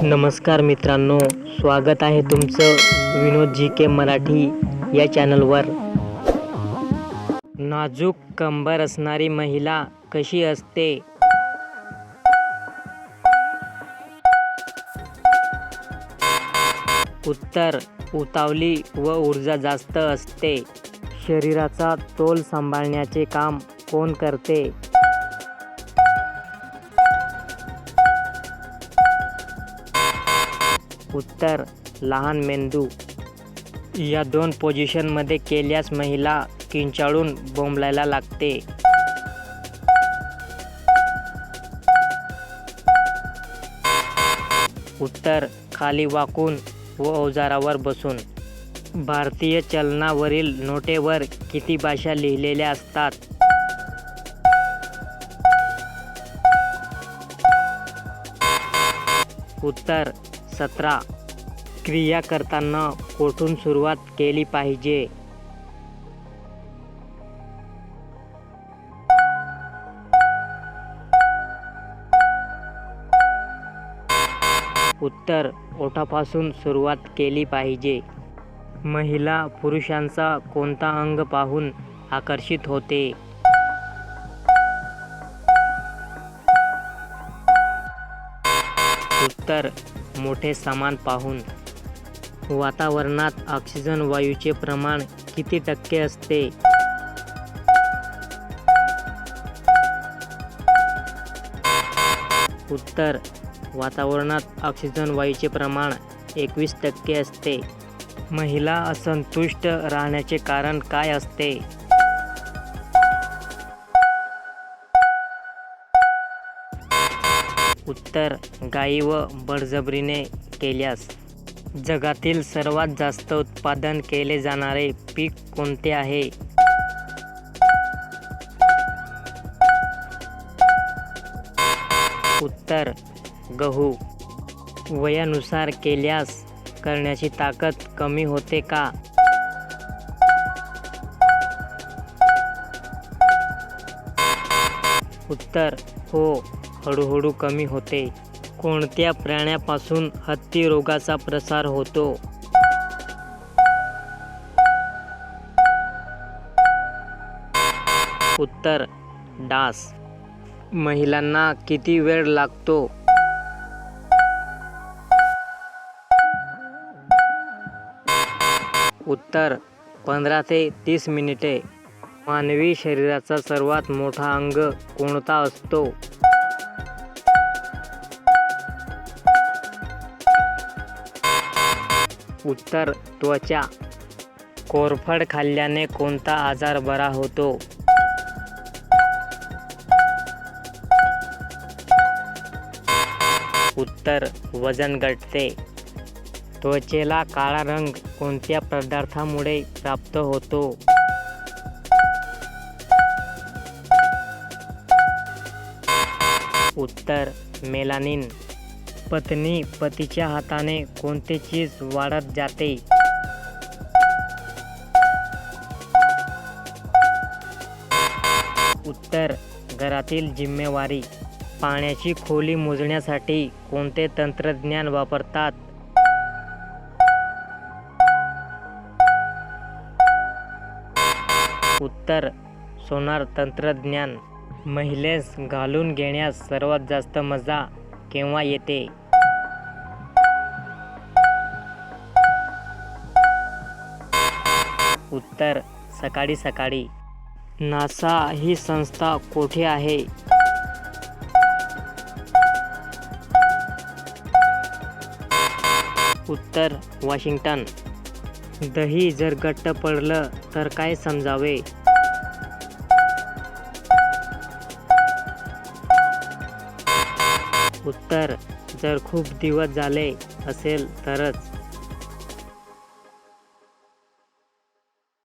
नमस्कार मित्रांनो, स्वागत आहे तुमचं विनोद जी के मराठी या चॅनलवर. नाजूक कंबर असणारी महिला कशी असते? उत्तर: उतावली व ऊर्जा जास्त असते. शरीराचा तोल सांभाळण्याचे काम कोण करते? उत्तर: लहान मेंदू. या दोन पोझिशनमध्ये केल्यास महिला किंचाळून बोंबलायला लागते. उत्तर: खाली वाकून व अवजारावर बसून. भारतीय चलनावरील नोटेवर किती भाषा लिहिलेल्या असतात? उत्तर: 17. क्रिया करताना कोठून सुरुवात केली पाहिजे? उत्तर: ओठापासून सुरुवात केली पाहिजे. महिला पुरुषांचा कोणता अंग पाहून आकर्षित होते? उत्तर: मोठे सामान पाहून. वातावरणात ऑक्सिजन वायूचे प्रमाण किती टक्के असते? उत्तर: वातावरणात ऑक्सिजन वायूचे प्रमाण 21% असते. महिला असंतुष्ट राहण्याचे कारण काय असते? उत्तर: घाई व बळजबरीने केल्यास. जगातील सर्वात जास्त उत्पादन केले जाणारे पीक कोणते आहे? उत्तर: गहू. वयानुसार केल्यास करण्याची ताकद कमी होते का? उत्तर: हो, हळूहळू कमी होते. कोणत्या प्राण्यापासून हत्ती रोगाचा प्रसार होतो? उत्तर: डास. महिलांना किती वेळ लागतो? उत्तर: 15 ते 30 मिनिटे. मानवी शरीराचा सर्वात मोठा अंग कोणता असतो? उत्तर: त्वचा. कोरफड खाल्ल्याने कोणता आजार बरा होतो? उत्तर: वजन घटते. त्वचेला काळा रंग कोणत्या पदार्थामुळे प्राप्त होतो? उत्तर: मेलानिन. पत्नी पतीच्या हाताने कोणते चीज वाढत जाते? उत्तर: घरातील जिम्मेवारी. पाण्याची खोली मोजण्यासाठी कोणते तंत्रज्ञान वापरतात? उत्तर: सोनार तंत्रज्ञान. महिलेस घालून घेण्यास सर्वात जास्त मजा केव्हा येते? उत्तर: सकाळी सकाळी. नासा ही संस्था कोठे आहे? उत्तर: वॉशिंग्टन. दही जर घट्ट पडलं तर काय समजावे? उत्तर: जर खूप दिवस झाले असेल तरच.